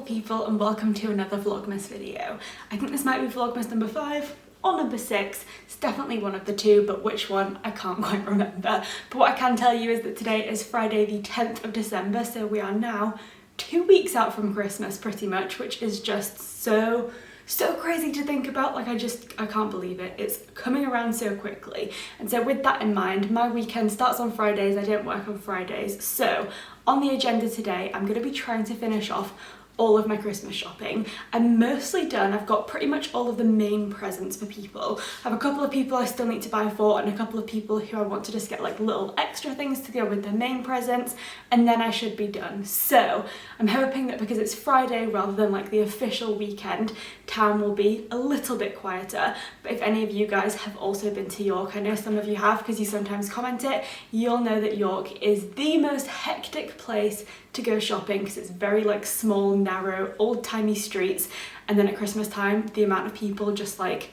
People, and welcome to another Vlogmas video. I think this might be Vlogmas number 5 or number 6. It's definitely one of the two, but which one I can't quite remember. But what I can tell you is that today is Friday the 10th of December, so we are now 2 weeks out from Christmas pretty much, which is just so crazy to think about. Like I can't believe it. It's coming around so quickly. And so with that in mind, my weekend starts on Fridays. I don't work on Fridays. So on the agenda today, I'm going to be trying to finish off all of my Christmas shopping. I'm mostly done. I've got pretty much all of the main presents for people. I have a couple of people I still need to buy for, and a couple of people who I want to just get like little extra things to go with their main presents, and then I should be done. So I'm hoping that because it's Friday rather than like the official weekend, town will be a little bit quieter. But if any of you guys have also been to York, I know some of you have because you sometimes comment it, you'll know that York is the most hectic place to go shopping because it's very like small, narrow, old-timey streets, and then at Christmas time the amount of people just like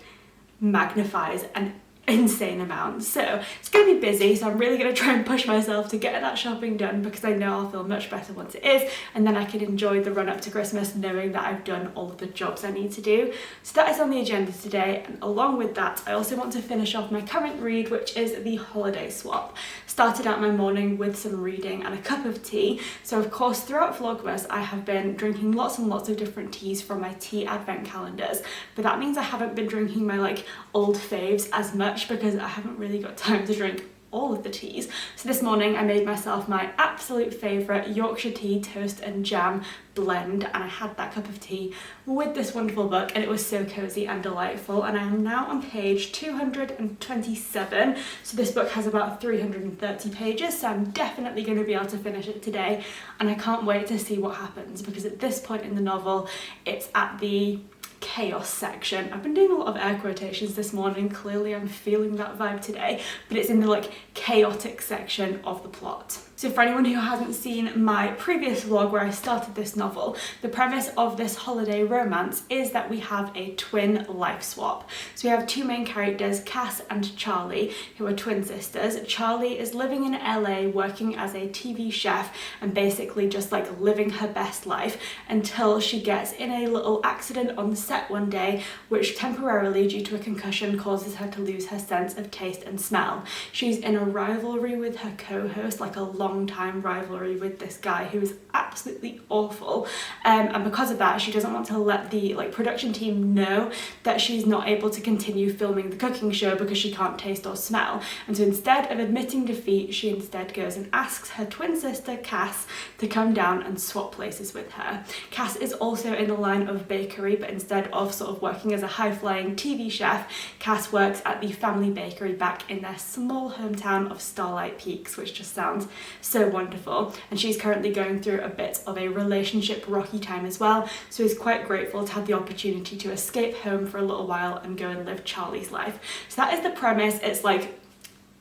magnifies an insane amount. So it's going to be busy, so I'm really going to try and push myself to get that shopping done because I know I'll feel much better once it is, and then I can enjoy the run up to Christmas knowing that I've done all of the jobs I need to do. So that is on the agenda today, and along with that I also want to finish off my current read, which is The Holiday Swap. Started out my morning with some reading and a cup of tea. So of course throughout Vlogmas I have been drinking lots and lots of different teas from my tea advent calendars, but that means I haven't been drinking my like old faves as much because I haven't really got time to drink all of the teas. So this morning I made myself my absolute favourite Yorkshire tea toast and jam blend, and I had that cup of tea with this wonderful book, and it was so cozy and delightful. And I am now on page 227, so this book has about 330 pages, so I'm definitely going to be able to finish it today, and I can't wait to see what happens because at this point in the novel it's at the chaos section. I've been doing a lot of air quotations this morning, clearly I'm feeling that vibe today, but it's in the like chaotic section of the plot. So for anyone who hasn't seen my previous vlog where I started this novel, the premise of this holiday romance is that we have a twin life swap. So we have two main characters, Cass and Charlie, who are twin sisters. Charlie is living in LA working as a TV chef and basically just like living her best life until she gets in a little accident on the set one day, which temporarily due to a concussion causes her to lose her sense of taste and smell. She's in a rivalry with her co-host, like a long-time rivalry with this guy who is absolutely awful, and because of that she doesn't want to let the like production team know that she's not able to continue filming the cooking show because she can't taste or smell. And so instead of admitting defeat, she instead goes and asks her twin sister Cass to come down and swap places with her. Cass is also in the line of bakery, but instead of sort of working as a high-flying TV chef, Cass works at the family bakery back in their small hometown of Starlight Peaks, which just sounds so wonderful. And she's currently going through a bit of a relationship rocky time as well, so is quite grateful to have the opportunity to escape home for a little while and go and live Charlie's life. So that is the premise. It's like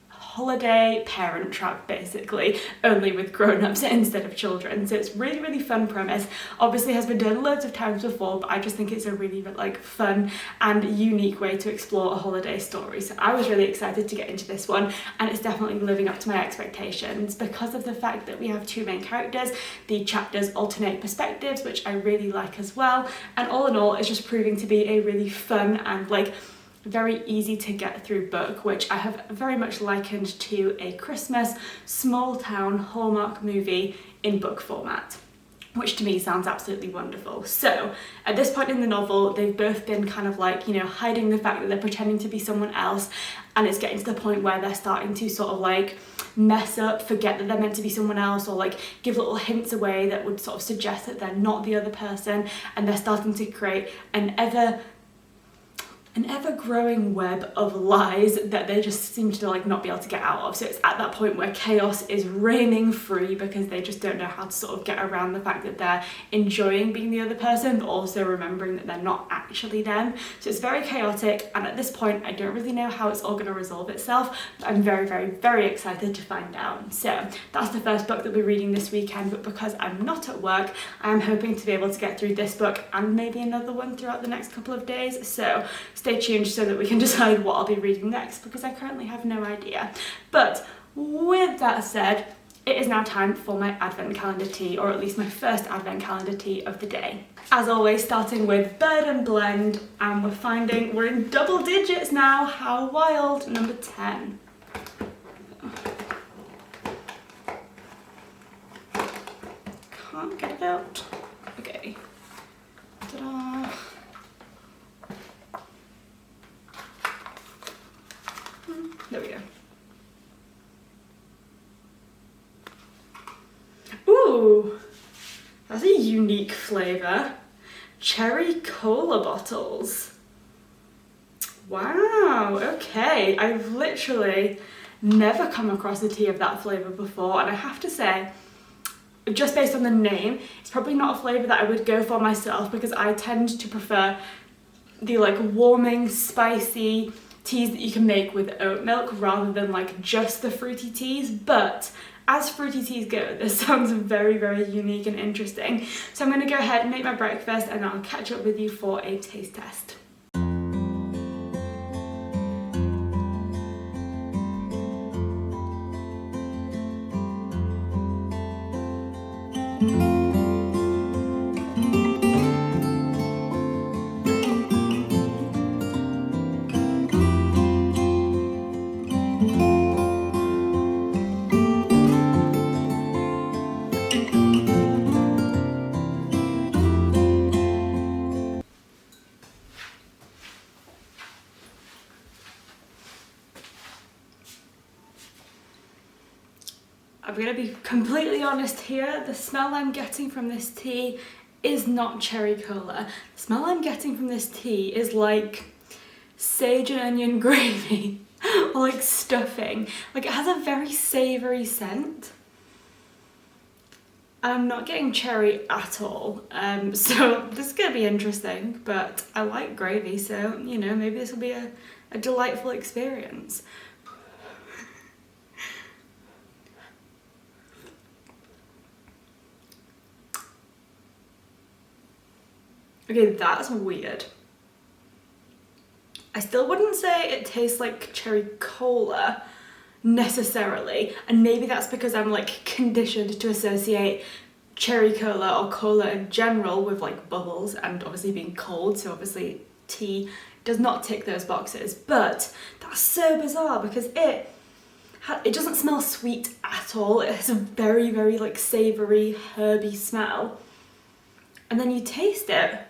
holiday parent trap basically, only with grown-ups instead of children. So it's really fun premise. Obviously has been done loads of times before, but I just think it's a really like fun and unique way to explore a holiday story. So I was really excited to get into this one, and it's definitely living up to my expectations because of the fact that we have two main characters. The chapters alternate perspectives, which I really like as well, and all in all it's just proving to be a really fun and like very easy to get through book, which I have very much likened to a Christmas small town Hallmark movie in book format. which to me sounds absolutely wonderful. So at this point in the novel, they've both been kind of like, you know, hiding the fact that they're pretending to be someone else, and it's getting to the point where they're starting to sort of like mess up, forget that they're meant to be someone else, or like give little hints away that would sort of suggest that they're not the other person, and they're starting to create an ever-growing web of lies that they just seem to like not be able to get out of. So it's at that point where chaos is reigning free because they just don't know how to sort of get around the fact that they're enjoying being the other person, but also remembering that they're not actually them. So it's very chaotic, and at this point I don't really know how it's all going to resolve itself, but I'm very, very, very excited to find out. So that's the first book that we're reading this weekend, but because I'm not at work, I'm hoping to be able to get through this book and maybe another one throughout the next couple of days. So stay tuned so that we can decide what I'll be reading next, because I currently have no idea. But with that said, it is now time for my advent calendar tea, or at least my first advent calendar tea of the day. As always, starting with Bird and Blend, and we're in double digits now. How wild. Number 10. Can't get it out. Okay. Ta-da. There we go. Ooh, that's a unique flavour. Cherry cola bottles. Wow, okay. I've literally never come across a tea of that flavour before, and I have to say, just based on the name, it's probably not a flavour that I would go for myself, because I tend to prefer the like warming, spicy teas that you can make with oat milk rather than like just the fruity teas. But as fruity teas go, this sounds very, very unique and interesting. So I'm going to go ahead and make my breakfast, and I'll catch up with you for a taste test. I'm gonna be completely honest here, the smell I'm getting from this tea is not cherry cola. The smell I'm getting from this tea is like sage and onion gravy, or like stuffing. Like, it has a very savoury scent. I'm not getting cherry at all, so this is gonna be interesting, but I like gravy, so, you know, maybe this will be a delightful experience. Okay, that's weird. I still wouldn't say it tastes like cherry cola necessarily, and maybe that's because I'm like conditioned to associate cherry cola or cola in general with like bubbles and obviously being cold, so obviously tea does not tick those boxes. But that's so bizarre because it doesn't smell sweet at all. It has a very, very like savoury, herby smell, and then you taste it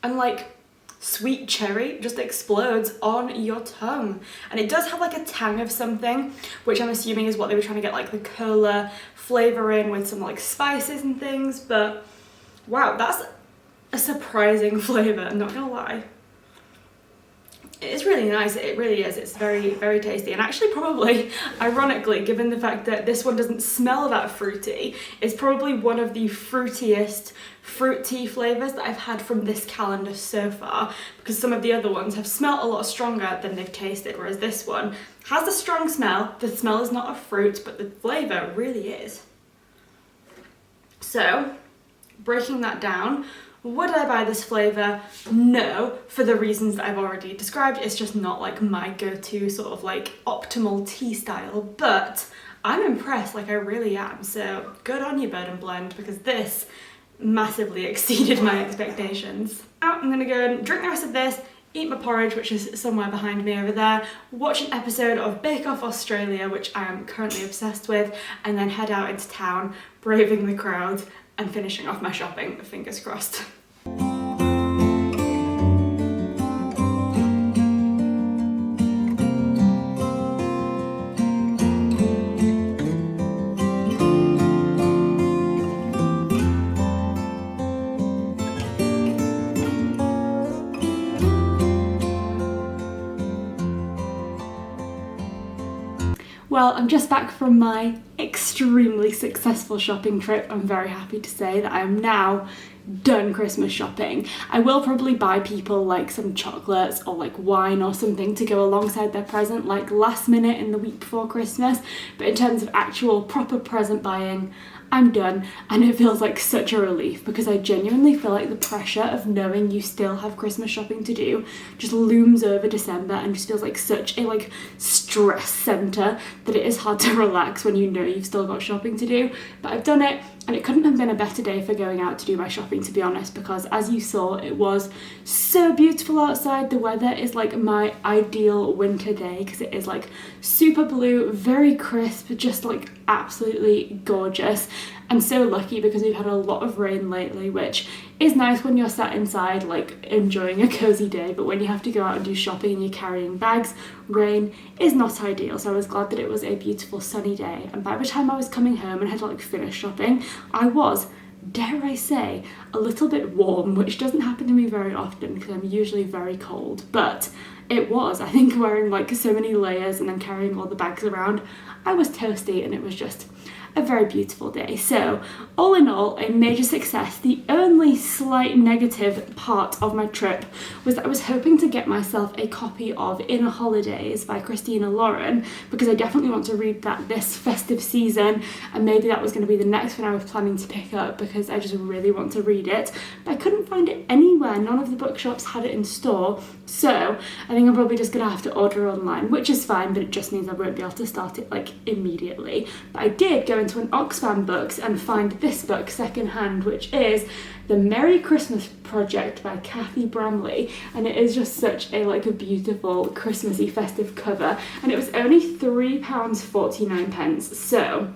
and like sweet cherry just explodes on your tongue. And it does have like a tang of something, which I'm assuming is what they were trying to get like the cola flavour in with some like spices and things. But wow, that's a surprising flavour, I'm not gonna lie. It's really nice, it really is. It's very, very tasty, and actually probably, ironically, given the fact that this one doesn't smell that fruity, it's probably one of the fruitiest fruit tea flavours that I've had from this calendar so far, because some of the other ones have smelled a lot stronger than they've tasted, whereas this one has a strong smell. The smell is not of fruit, but the flavour really is. So, breaking that down, would I buy this flavour? No, for the reasons that I've already described. It's just not like my go-to sort of like optimal tea style, but I'm impressed, like I really am. So good on you, Bird and Blend, because this massively exceeded my expectations. Now I'm gonna go and drink the rest of this, eat my porridge, which is somewhere behind me over there, watch an episode of Bake Off Australia, which I am currently obsessed with, and then head out into town, braving the crowd and finishing off my shopping, fingers crossed. Well, I'm just back from my extremely successful shopping trip. I'm very happy to say that I am now done Christmas shopping. I will probably buy people like some chocolates or like wine or something to go alongside their present, like last minute in the week before Christmas, but in terms of actual proper present buying, I'm done, and it feels like such a relief because I genuinely feel like the pressure of knowing you still have Christmas shopping to do just looms over December and just feels like such a like stress centre that it is hard to relax when you know you've still got shopping to do. But I've done it, and it couldn't have been a better day for going out to do my shopping, to be honest, because as you saw, it was so beautiful outside. The weather is like my ideal winter day because it is like super blue, very crisp, just like absolutely gorgeous. I'm so lucky because we've had a lot of rain lately, which is nice when you're sat inside like enjoying a cozy day, but when you have to go out and do shopping and you're carrying bags, rain is not ideal. So I was glad that it was a beautiful sunny day, and by the time I was coming home and had like finished shopping, I was, dare I say, a little bit warm, which doesn't happen to me very often because I'm usually very cold, but it was, I think, wearing like so many layers and then carrying all the bags around, I was toasty, and it was just a very beautiful day. So all in all, a major success. The only slight negative part of my trip was that I was hoping to get myself a copy of Inner Holidays by Christina Lauren, because I definitely want to read that this festive season, and maybe that was going to be the next one I was planning to pick up because I just really want to read it, but I couldn't find it anywhere. None of the bookshops had it in store, so I think I'm probably just going to have to order online, which is fine, but it just means I won't be able to start it like immediately. But I did go into an Oxfam Books and find this book secondhand, which is The Merry Christmas Project by Kathy Bramley, and it is just such a like a beautiful Christmassy festive cover, and it was only £3.49, so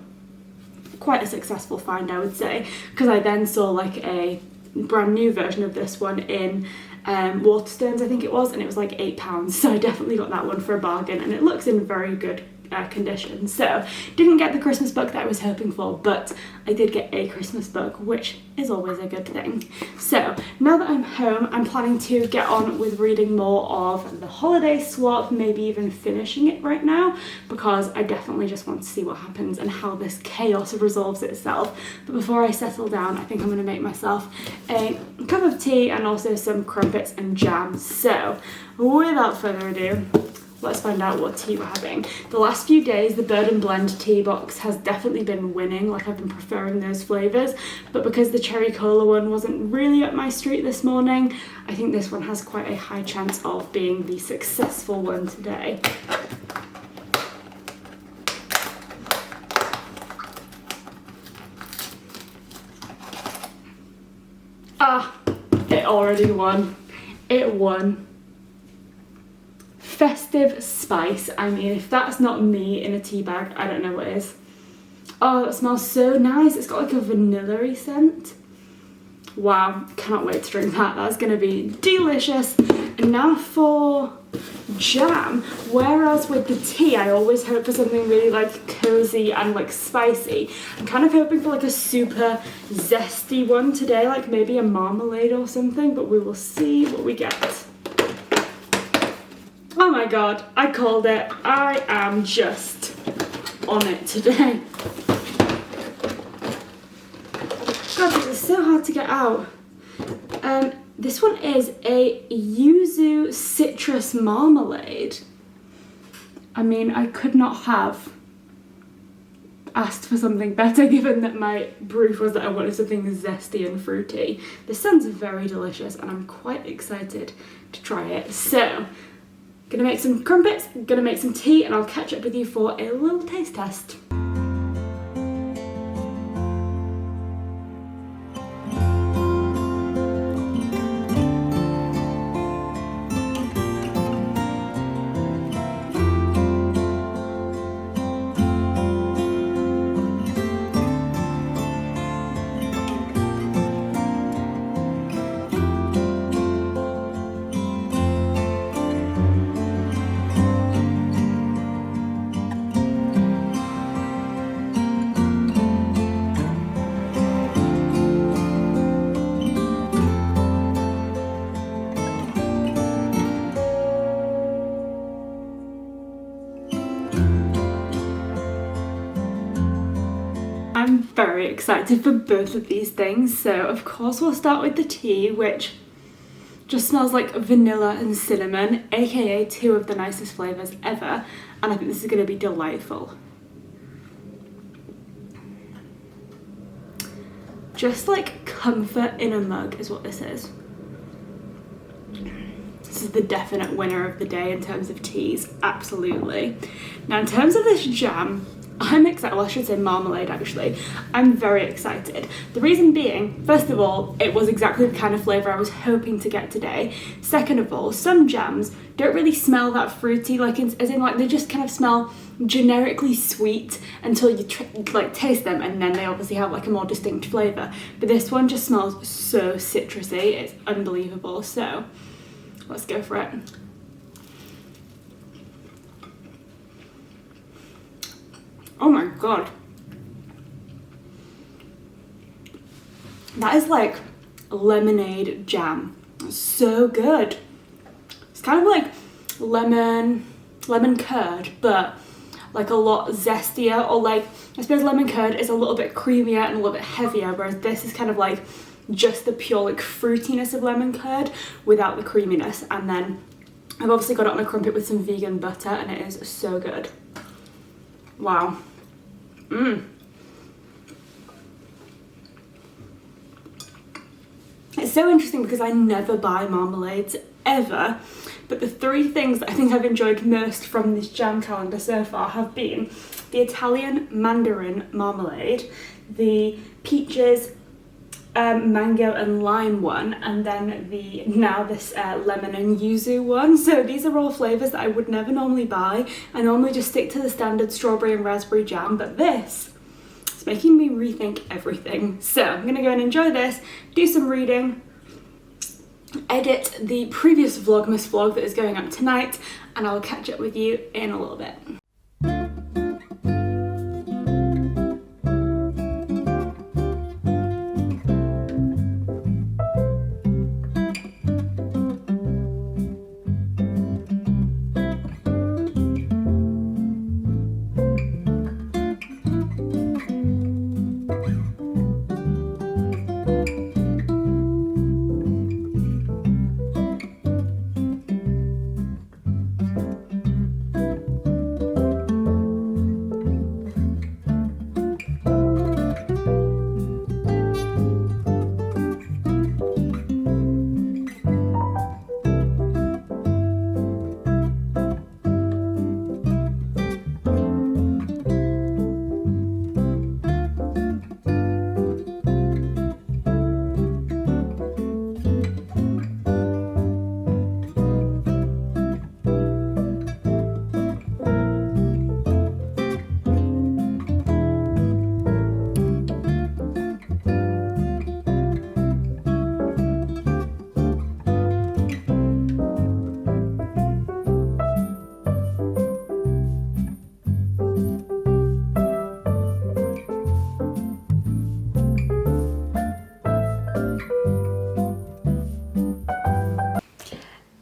quite a successful find, I would say, because I then saw like a brand new version of this one in Waterstones, I think it was, and it was like £8, so I definitely got that one for a bargain, and it looks in very good condition. So didn't get the Christmas book that I was hoping for, but I did get a Christmas book, which is always a good thing. So now that I'm home, I'm planning to get on with reading more of The Holiday Swap, maybe even finishing it right now, because I definitely just want to see what happens and how this chaos resolves itself. But before I settle down, I think I'm going to make myself a cup of tea and also some crumpets and jam. So without further ado, let's find out what tea we're having. The last few days, the Bird and Blend tea box has definitely been winning, like I've been preferring those flavours, but because the cherry cola one wasn't really up my street this morning, I think this one has quite a high chance of being the successful one today. Ah, it already won. It won. Festive spice. I mean, if that's not me in a tea bag, I don't know what is. Oh, that smells so nice. It's got like a vanilla-y scent. Wow, cannot wait to drink that. That's going to be delicious. And now for jam. Whereas with the tea, I always hope for something really like cozy and like spicy. I'm kind of hoping for like a super zesty one today, like maybe a marmalade or something, but we will see what we get. Oh my god, I called it. I am just on it today. God, this is so hard to get out. This one is a yuzu citrus marmalade. I mean, I could not have asked for something better, given that my brief was that I wanted something zesty and fruity. This sounds very delicious and I'm quite excited to try it. So, gonna make some crumpets, gonna make some tea, and I'll catch up with you for a little taste test. very excited for both of these things. So of course we'll start with the tea, which just smells like vanilla and cinnamon, aka two of the nicest flavours ever, and I think this is going to be delightful. Just like comfort in a mug is what this is. This is the definite winner of the day in terms of teas, absolutely. Now in terms of this jam, I'm excited, well I should say marmalade actually, I'm very excited. The reason being, first of all, it was exactly the kind of flavour I was hoping to get today. Second of all, some jams don't really smell that fruity, like as in like they just kind of smell generically sweet until you like taste them, and then they obviously have like a more distinct flavour. But this one just smells so citrusy, it's unbelievable. So let's go for it. Oh my god. That is like lemonade jam. It's so good. It's kind of like lemon curd, but like a lot zestier, or like, I suppose lemon curd is a little bit creamier and a little bit heavier, whereas this is kind of like just the pure like fruitiness of lemon curd without the creaminess. And then I've obviously got it on a crumpet with some vegan butter, and it is so good. Wow. It's so interesting because I never buy marmalades ever, but the three things that I think I've enjoyed most from this jam calendar so far have been the Italian mandarin marmalade, the peaches, mango and lime one, and then this lemon and yuzu one. So these are all flavours that I would never normally buy. I normally just stick to the standard strawberry and raspberry jam, but this is making me rethink everything. So I'm gonna go and enjoy this, do some reading, edit the previous Vlogmas vlog that is going up tonight, and I'll catch up with you in a little bit.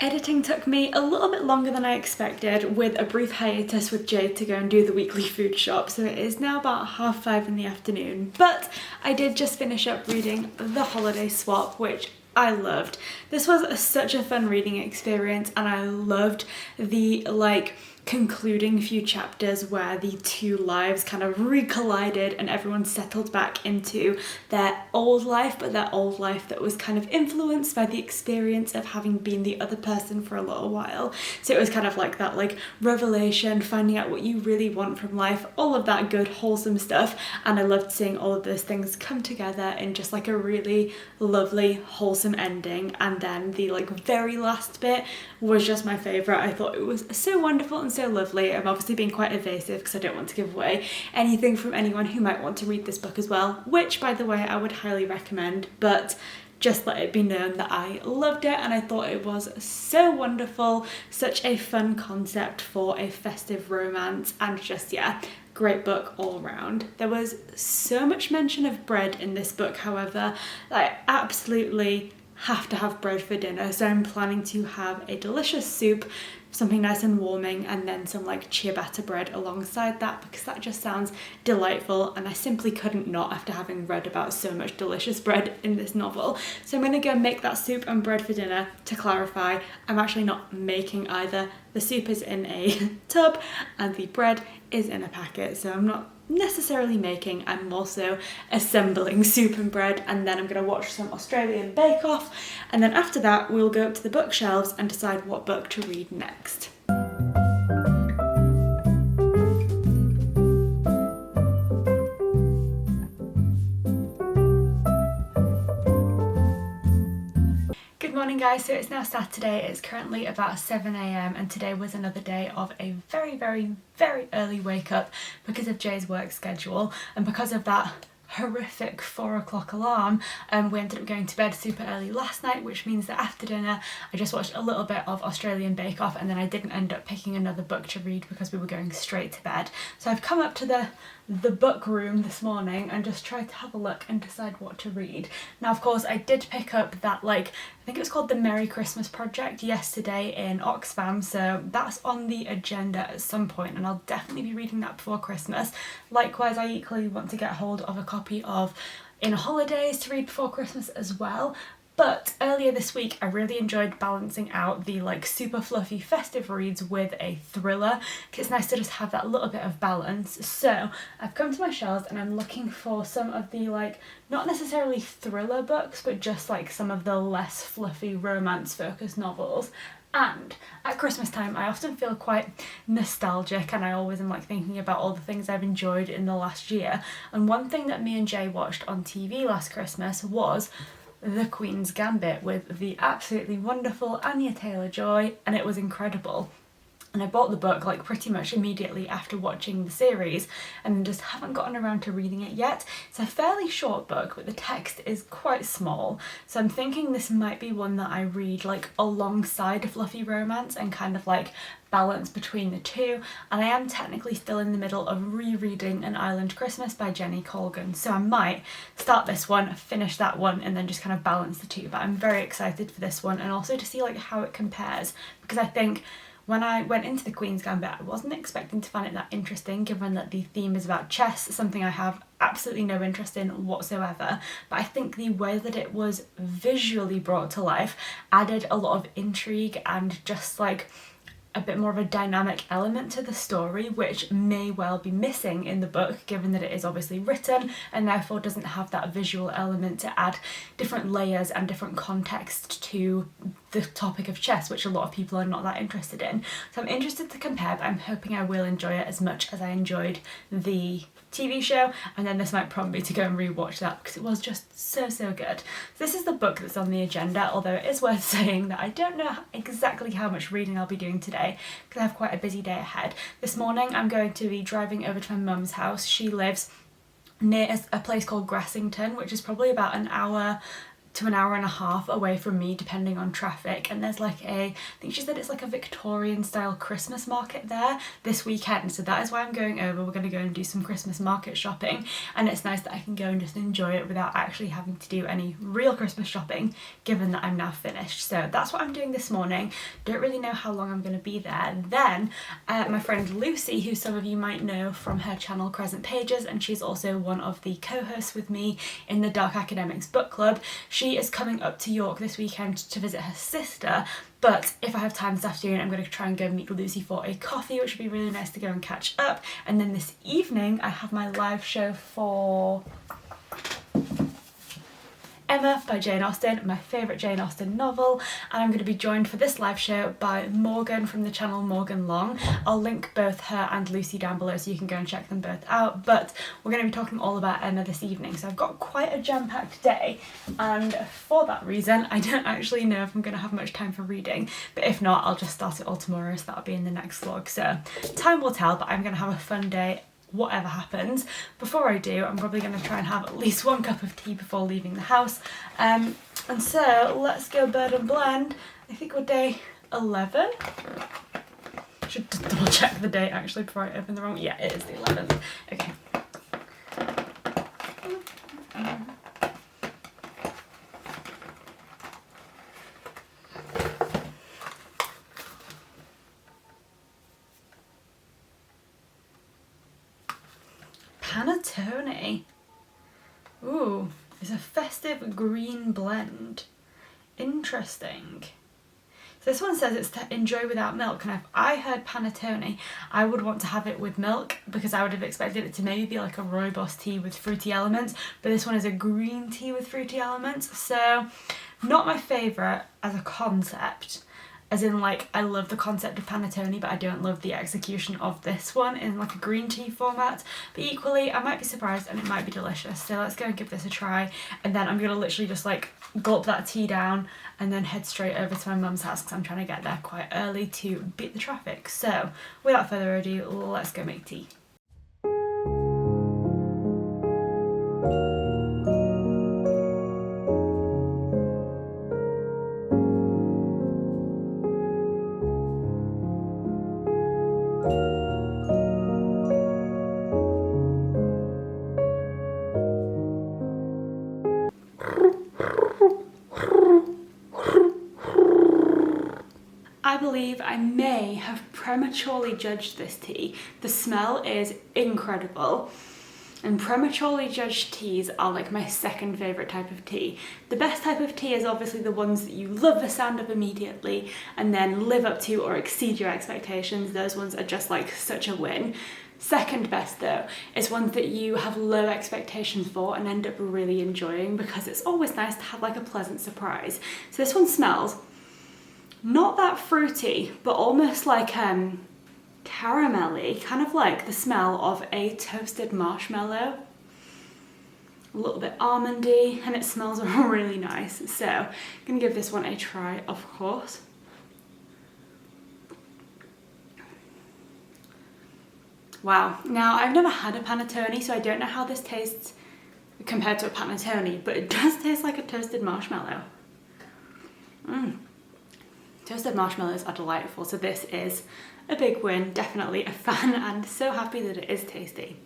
Editing took me a little bit longer than I expected, with a brief hiatus with Jade to go and do the weekly food shop, so it is now about 5:30 in the afternoon. But I did just finish up reading The Holiday Swap, which I loved. This was such a fun reading experience, and I loved the concluding few chapters where the two lives kind of recollided and everyone settled back into their old life, but their old life that was kind of influenced by the experience of having been the other person for a little while. So it was kind of like that revelation, finding out what you really want from life, all of that good wholesome stuff, and I loved seeing all of those things come together in just a really lovely wholesome ending. And then the very last bit was just my favourite. I thought it was so wonderful and so lovely. I'm obviously being quite evasive because I don't want to give away anything from anyone who might want to read this book as well, which by the way I would highly recommend, but just let it be known that I loved it and I thought it was so wonderful, such a fun concept for a festive romance, and just great book all around. There was so much mention of bread in this book, however, I absolutely have to have bread for dinner, so I'm planning to have a delicious soup something nice and warming, and then some like ciabatta bread alongside that, because that just sounds delightful and I simply couldn't not after having read about so much delicious bread in this novel. So I'm going to go make that soup and bread for dinner. To clarify, I'm actually not making either. The soup is in a tub and the bread is in a packet, so I'm not necessarily making, I'm also assembling soup and bread, and then I'm going to watch some Australian Bake Off, and then after that we'll go up to the bookshelves and decide what book to read next. Good morning guys, so it's now Saturday, it's currently about 7 a.m. and today was another day of a very early wake up because of Jay's work schedule, and because of that horrific 4 o'clock alarm, we ended up going to bed super early last night, which means that after dinner I just watched a little bit of Australian Bake Off, and then I didn't end up picking another book to read because we were going straight to bed. So I've come up to the book room this morning and just tried to have a look and decide what to read. Now of course I did pick up that, like, I think it was called the Merry Christmas Project yesterday in Oxfam, so that's on the agenda at some point and I'll definitely be reading that before Christmas. Likewise, I equally want to get hold of a copy of In Holidays to read before Christmas as well. But earlier this week I really enjoyed balancing out the like super fluffy festive reads with a thriller. It's nice to just have that little bit of balance. So I've come to my shelves and I'm looking for some of the, like, not necessarily thriller books, but just like some of the less fluffy romance focused novels. And at Christmas time I often feel quite nostalgic and I always am like thinking about all the things I've enjoyed in the last year. And one thing that me and Jay watched on TV last Christmas was The Queen's Gambit with the absolutely wonderful Anya Taylor-Joy, and it was incredible. And I bought the book like pretty much immediately after watching the series and just haven't gotten around to reading it yet. It's a fairly short book, but the text is quite small, so I'm thinking this might be one that I read like alongside a fluffy romance and kind of like balance between the two. And I am technically still in the middle of rereading An Island Christmas by Jenny Colgan, so I might start this one, finish that one, and then just kind of balance the two. But I'm very excited for this one and also to see like how it compares, because I think when I went into The Queen's Gambit I wasn't expecting to find it that interesting, given that the theme is about chess, something I have absolutely no interest in whatsoever. But I think the way that it was visually brought to life added a lot of intrigue and just like a bit more of a dynamic element to the story, which may well be missing in the book, given that it is obviously written and therefore doesn't have that visual element to add different layers and different context to the topic of chess, which a lot of people are not that interested in. So I'm interested to compare, but I'm hoping I will enjoy it as much as I enjoyed the TV show, and then this might prompt me to go and rewatch that because it was just so good. So this is the book that's on the agenda, although it is worth saying that I don't know exactly how much reading I'll be doing today because I have quite a busy day ahead. This morning I'm going to be driving over to my mum's house. She lives near a place called Grassington, which is probably about an hour to an hour and a half away from me depending on traffic, and there's like I think she said it's like a Victorian style Christmas market there this weekend, so that is why I'm going over. We're going to go and do some Christmas market shopping, and it's nice that I can go and just enjoy it without actually having to do any real Christmas shopping, given that I'm now finished. So that's what I'm doing this morning. Don't really know how long I'm going to be there. Then my friend Lucy, who some of you might know from her channel Crescent Pages, and she's also one of the co-hosts with me in the Dark Academics book club, she is coming up to York this weekend to visit her sister, but if I have time this afternoon I'm going to try and go meet Lucy for a coffee, which would be really nice to go and catch up. And then this evening I have my live show for Emma by Jane Austen, my favourite Jane Austen novel, and I'm going to be joined for this live show by Morgan from the channel Morgan Long. I'll link both her and Lucy down below so you can go and check them both out, but we're going to be talking all about Emma this evening, so I've got quite a jam-packed day, and for that reason I don't actually know if I'm going to have much time for reading, but if not I'll just start it all tomorrow, so that'll be in the next vlog. So time will tell, but I'm going to have a fun day whatever happens. Before I do, I'm probably going to try and have at least one cup of tea before leaving the house. And so let's go bird and blend. I think we're day 11. Should just double check the date actually before I open the wrong. Yeah, it is the 11th. Okay. panettone. Ooh, it's a festive green blend. Interesting. So this one says it's to enjoy without milk, and if I heard panettone, I would want to have it with milk because I would have expected it to maybe be like a rooibos tea with fruity elements, but this one is a green tea with fruity elements, so not my favourite as a concept. As in, like, I love the concept of panettone, but I don't love the execution of this one in like a green tea format. But equally, I might be surprised and it might be delicious. So let's go and give this a try. And then I'm going to literally just like gulp that tea down and then head straight over to my mum's house because I'm trying to get there quite early to beat the traffic. So without further ado, let's go make tea. I believe I may have prematurely judged this tea. The smell is incredible, and prematurely judged teas are like my second favourite type of tea. The best type of tea is obviously the ones that you love the sound of immediately and then live up to or exceed your expectations. Those ones are just like such a win. Second best though is ones that you have low expectations for and end up really enjoying because it's always nice to have like a pleasant surprise. So this one smells not that fruity, but almost like caramelly, kind of like the smell of a toasted marshmallow. A little bit almondy, and it smells really nice. So I'm gonna give this one a try, of course. Wow, now I've never had a panettone, so I don't know how this tastes compared to a panettone, but it does taste like a toasted marshmallow. Toasted marshmallows are delightful, so this is a big win, definitely a fan, and so happy that it is tasty.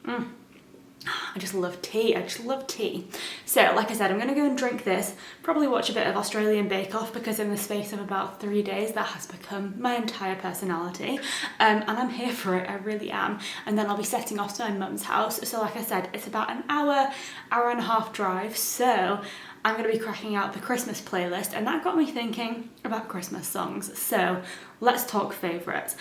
I just love tea, I just love tea. So like I said, I'm gonna go and drink this, probably watch a bit of Australian Bake Off because in the space of about 3 days that has become my entire personality, and I'm here for it, I really am. And then I'll be setting off to my mum's house, so like I said, it's about an hour and a half drive, so I'm going to be cracking out the Christmas playlist, and that got me thinking about Christmas songs. So let's talk favourites.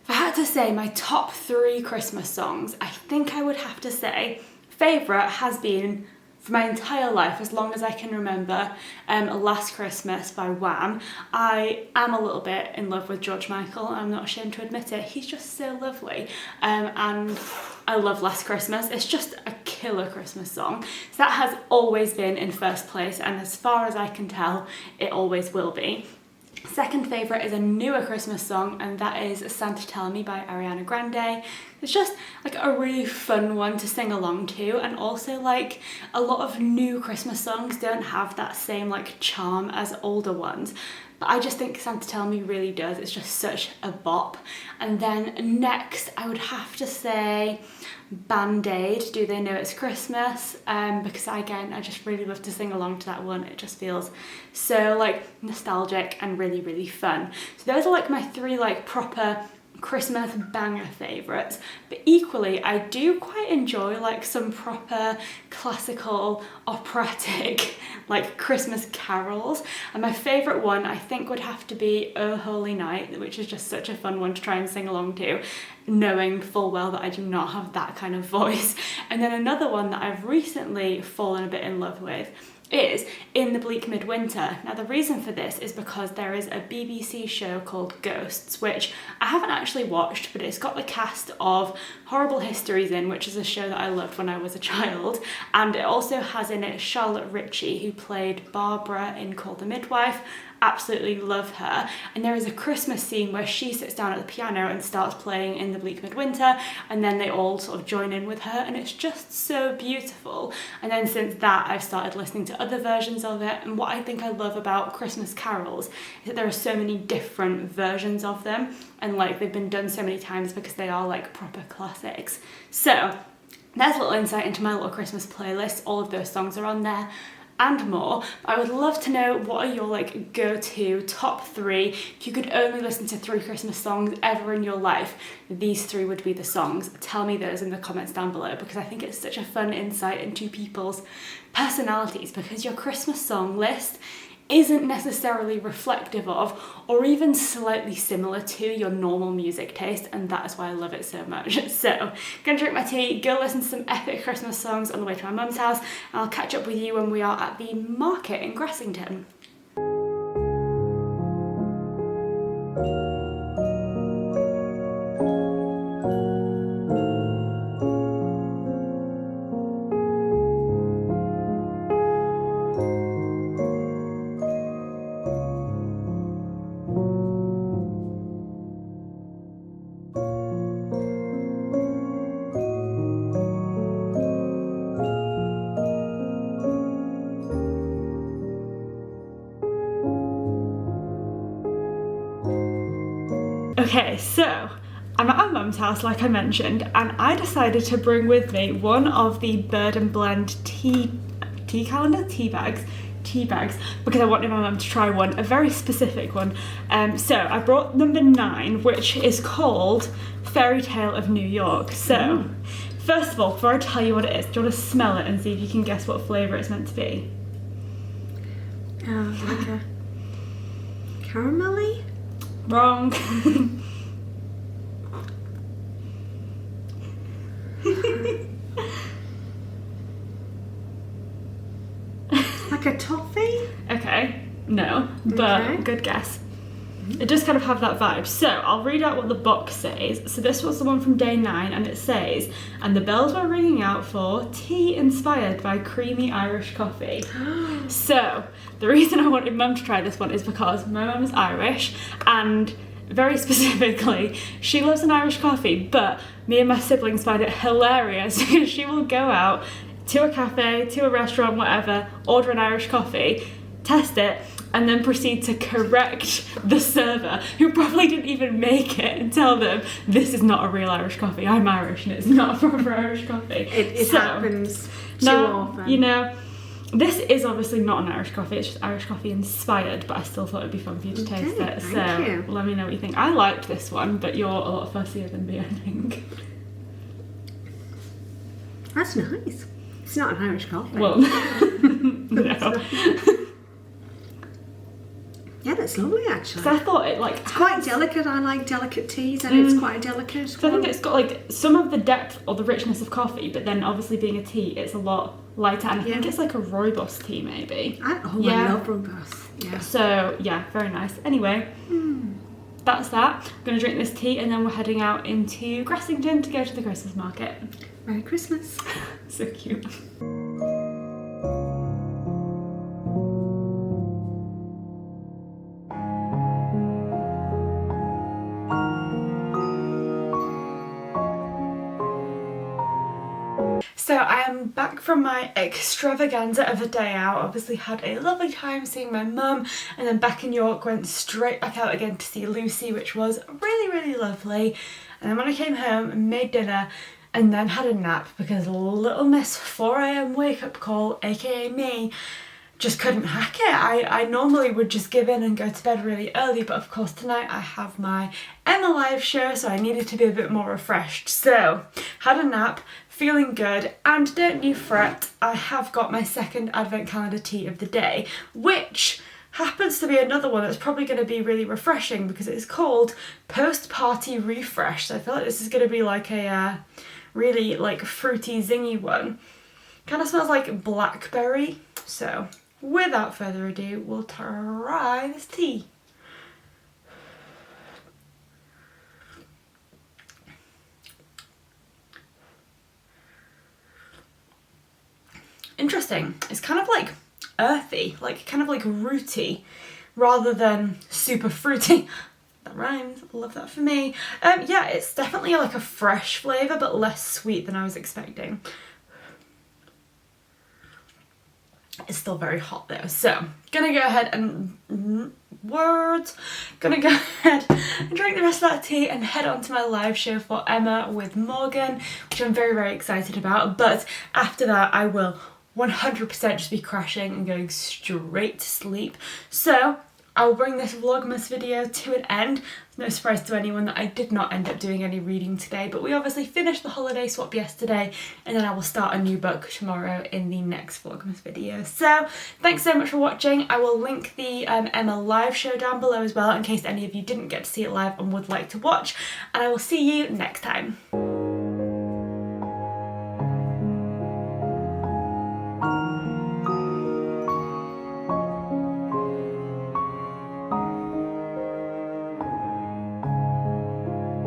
If I had to say my top 3 Christmas songs, I think I would have to say favourite has been, for my entire life, as long as I can remember, Last Christmas by Wham. I am a little bit in love with George Michael, I'm not ashamed to admit it. He's just so lovely, and I love Last Christmas. It's just a killer Christmas song. So that has always been in first place, and as far as I can tell, it always will be. Second favourite is a newer Christmas song, and that is Santa Tell Me by Ariana Grande. It's just like a really fun one to sing along to, and also like a lot of new Christmas songs don't have that same like charm as older ones. But I just think Santa Tell Me really does. It's just such a bop. And then next, I would have to say Band-Aid, Do They Know It's Christmas? Because again, I just really love to sing along to that one. It just feels so like nostalgic and really, really fun. So those are like my 3 like proper Christmas banger favourites, but equally I do quite enjoy like some proper classical operatic like Christmas carols, and my favourite one I think would have to be Oh Holy Night, which is just such a fun one to try and sing along to, knowing full well that I do not have that kind of voice. And then another one that I've recently fallen a bit in love with is In the Bleak Midwinter. Now the reason for this is because there is a BBC show called Ghosts, which I haven't actually watched, but it's got the cast of Horrible Histories in, which is a show that I loved when I was a child, and it also has in it Charlotte Ritchie, who played Barbara in Call the Midwife. Absolutely love her. And there is a Christmas scene where she sits down at the piano and starts playing In the Bleak Midwinter, and then they all sort of join in with her, and it's just so beautiful. And then since that I've started listening to other versions of it, and what I think I love about Christmas carols is that there are so many different versions of them, and like they've been done so many times because they are like proper classics. So there's a little insight into my little Christmas playlist. All of those songs are on there. and more. I would love to know what are your like go-to top 3. If you could only listen to 3 Christmas songs ever in your life, these 3 would be the songs. Tell me those in the comments down below, because I think it's such a fun insight into people's personalities, because your Christmas song list isn't necessarily reflective of or even slightly similar to your normal music taste, and that is why I love it so much. So, gonna drink my tea, go listen to some epic Christmas songs on the way to my mum's house, and I'll catch up with you when we are at the market in Gressington. Okay, so I'm at my mum's house, like I mentioned, and I decided to bring with me one of the Bird and Blend tea bags, because I wanted my mum to try one, a very specific one. So I brought number 9, which is called Fairy Tale of New York. So, first of all, before I tell you what it is, do you want to smell it and see if you can guess what flavour it's meant to be? Like a caramelly? Wrong. Like a toffee? Okay, no, but Okay. good guess. It does kind of have that vibe. So I'll read out what the box says. So this was the one from day 9, and it says, and the bells were ringing out for tea inspired by creamy Irish coffee. So the reason I wanted mum to try this one is because my mum is Irish, and very specifically, she loves an Irish coffee, but me and my siblings find it hilarious because she will go out to a cafe, to a restaurant, whatever, order an Irish coffee, test it, and then proceed to correct the server, who probably didn't even make it, and tell them, this is not a real Irish coffee, I'm Irish and it's not a proper Irish coffee. It happens too often. You know, this is obviously not an Irish coffee, it's just Irish coffee inspired, but I still thought it'd be fun for you to taste it. Thank you. Let me know what you think. I liked this one, but you're a lot fussier than me, I think. That's nice. It's not an Irish coffee. Well, no. Yeah, that's lovely actually. So I thought it like... It's quite delicate. I like delicate teas, and it's quite delicate. So I think it's got like some of the depth or the richness of coffee, but then obviously being a tea, it's a lot lighter, and I think it's like a rooibos tea maybe. I love rooibos. Yeah. So yeah, very nice. Anyway, that's that. I'm gonna drink this tea, and then we're heading out into Gressington to go to the Christmas market. Merry Christmas. So cute. So I am back from my extravaganza of a day out. Obviously had a lovely time seeing my mum, and then back in York went straight back out again to see Lucy, which was really, really lovely. And then when I came home, made dinner, and then had a nap because little miss 4 AM wake up call, aka me, just couldn't hack it. I normally would just give in and go to bed really early, but of course tonight I have my Emma live show, so I needed to be a bit more refreshed. So had a nap, feeling good, and don't you fret, I have got my second advent calendar tea of the day, which happens to be another one that's probably going to be really refreshing because it's called Post Party Refresh. So I feel like this is going to be like a really like fruity, zingy one. Kind of smells like blackberry. So without further ado, we'll try this tea. Interesting. It's kind of like earthy, like kind of like rooty, rather than super fruity. That rhymes. Love that for me. Yeah, it's definitely like a fresh flavour, but less sweet than I was expecting. It's still very hot though, so gonna go ahead and gonna go ahead and drink the rest of that tea and head on to my live show for Emma with Morgan, which I'm very, very excited about. But after that, I will 100% just be crashing and going straight to sleep. So I will bring this Vlogmas video to an end. No surprise to anyone that I did not end up doing any reading today, but we obviously finished the holiday swap yesterday, and then I will start a new book tomorrow in the next Vlogmas video. So thanks so much for watching. I will link the Emma live show down below as well in case any of you didn't get to see it live and would like to watch, and I will see you next time.